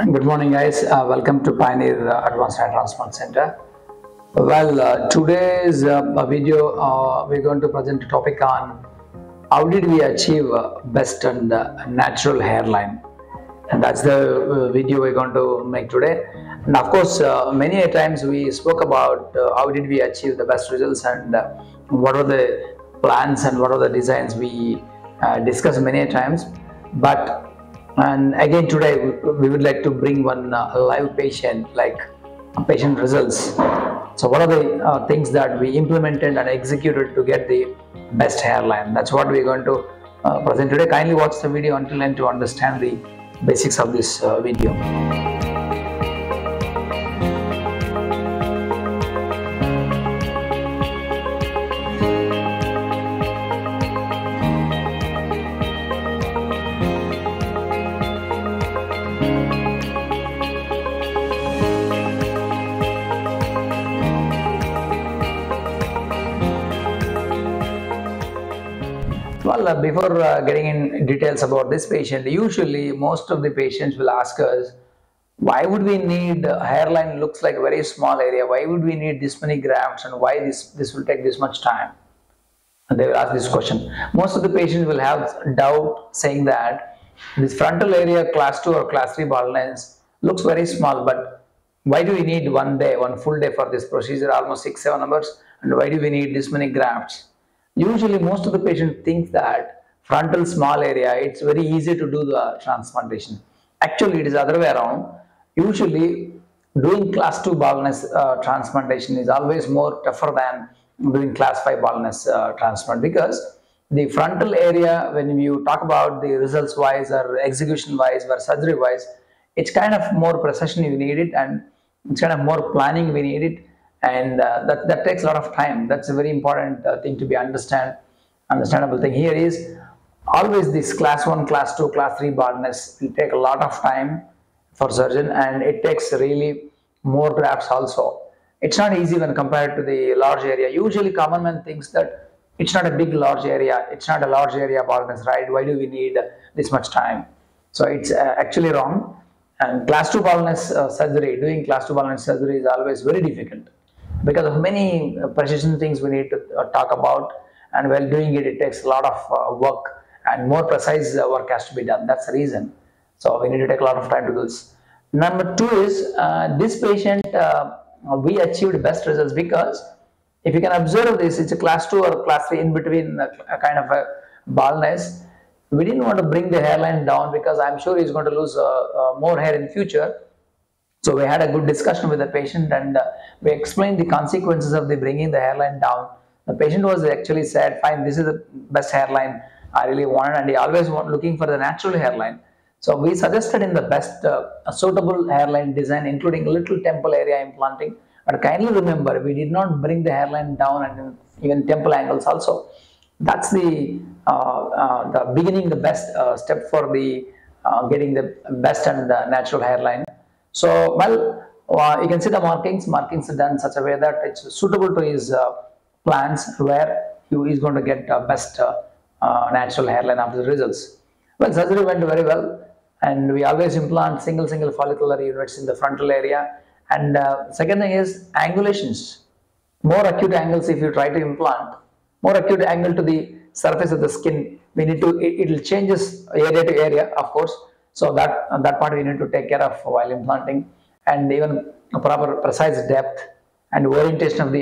Good morning, guys. Welcome to Pioneer Advanced Hair Transplant Center. Today's video, we're going to present a topic on how did we achieve best and natural hairline. And that's the video we're going to make today. And of course, many a times we spoke about how did we achieve the best results and what are the plans and what are the designs we discussed many a times. And again today we would like to bring one live patient, like patient results. So what are the things that we implemented and executed to get the best hairline? That's what we're going to present today. Kindly watch the video until end to understand the basics of this video. Before getting in details about this patient, usually most of the patients will ask us, why would we need hairline looks like a very small area? Why would we need this many grafts and why this will take this much time? And they will ask this question. Most of the patients will have doubt saying that this frontal area class 2 or class 3 baldness looks very small, but why do we need one full day for this procedure, almost 6-7 hours, and why do we need this many grafts? Usually most of the patients think that frontal small area, it's very easy to do the transplantation. Actually, it is the other way around. Usually doing class 2 baldness transplantation is always more tougher than doing class 5 baldness transplant, because the frontal area, when you talk about the results wise or execution wise or surgery wise, it's kind of more precision you need it, and it's kind of more planning we need it. And that takes a lot of time. That's a very important thing to be understandable thing here is always this class 1, class 2, class 3 baldness will take a lot of time for surgeon, and it takes really more grafts also. It's not easy when compared to the large area. Usually common man thinks that it's not a big large area, it's not a large area baldness, right? Why do we need this much time? So it's actually wrong. And class 2 baldness surgery, doing class 2 baldness surgery is always very difficult, because of many precision things we need to talk about, and while doing it, it takes a lot of work and more precise work has to be done. That's the reason. So we need to take a lot of time to do this. Number 2 is this patient, we achieved best results because if you can observe this, it's a class 2 or class 3 in between a kind of a baldness. We didn't want to bring the hairline down because I'm sure he's going to lose more hair in future. So we had a good discussion with the patient, and we explained the consequences of the bringing the hairline down. The patient was actually said, fine, this is the best hairline I really wanted, and he always looking for the natural hairline. So we suggested in the best suitable hairline design, including little temple area implanting. But kindly remember, we did not bring the hairline down, and even temple angles also. That's the beginning, the best step for the getting the best and natural hairline. So, you can see the markings are done in such a way that it's suitable to his plans, where he is going to get best natural hairline after the results. Well, surgery went very well, and we always implant single follicular units in the frontal area. And second thing is angulations. More acute angles if you try to implant, more acute angle to the surface of the skin. We need to, it will changes area to area, of course. So that part we need to take care of while implanting, and even a proper precise depth and orientation of the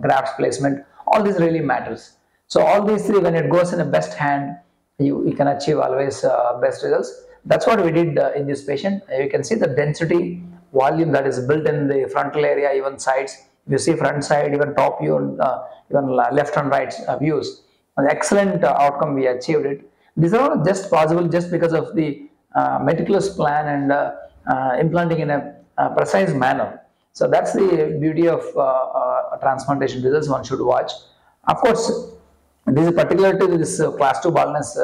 grafts placement. All this really matters. So all these three, when it goes in the best hand, you can achieve always best results. That's what we did in this patient. You can see the density volume that is built in the frontal area, even sides. If you see front side, even top view, and even left and right views, an excellent outcome we achieved it. These are all just possible just because of the meticulous plan and implanting in a precise manner. So that's the beauty of transplantation results one should watch. Of course, this is particular to this class 2 baldness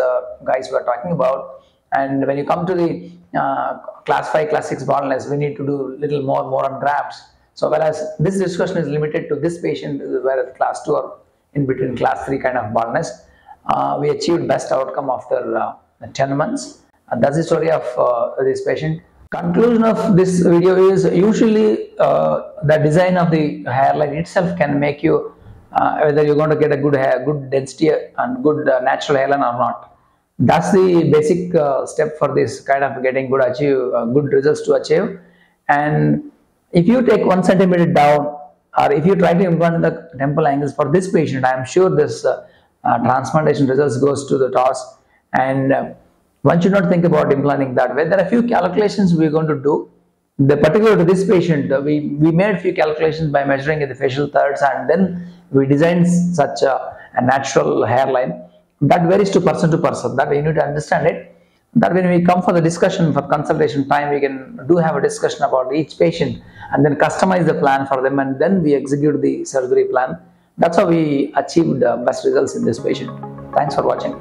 guys we are talking about. And when you come to the class 5, class 6 baldness, we need to do little more on grafts. So whereas this discussion is limited to this patient, whereas class 2 or in between class 3 kind of baldness, we achieved best outcome after 10 months. And that's the story of this patient. Conclusion of this video is usually the design of the hairline itself can make you whether you're going to get a good hair, good density and good natural hairline or not. That's the basic step for this kind of getting good results to achieve. And if you take 1 centimeter down, or if you try to implant the temple angles for this patient, I am sure this transplantation results goes to the toss. And one should not think about implanting that way. There are a few calculations we're going to do. The particular to this patient, we made a few calculations by measuring the facial thirds, and then we designed such a natural hairline. That varies to person. That we need to understand it. That when we come for the discussion for consultation time, we can do have a discussion about each patient and then customize the plan for them, and then we execute the surgery plan. That's how we achieved best results in this patient. Thanks for watching.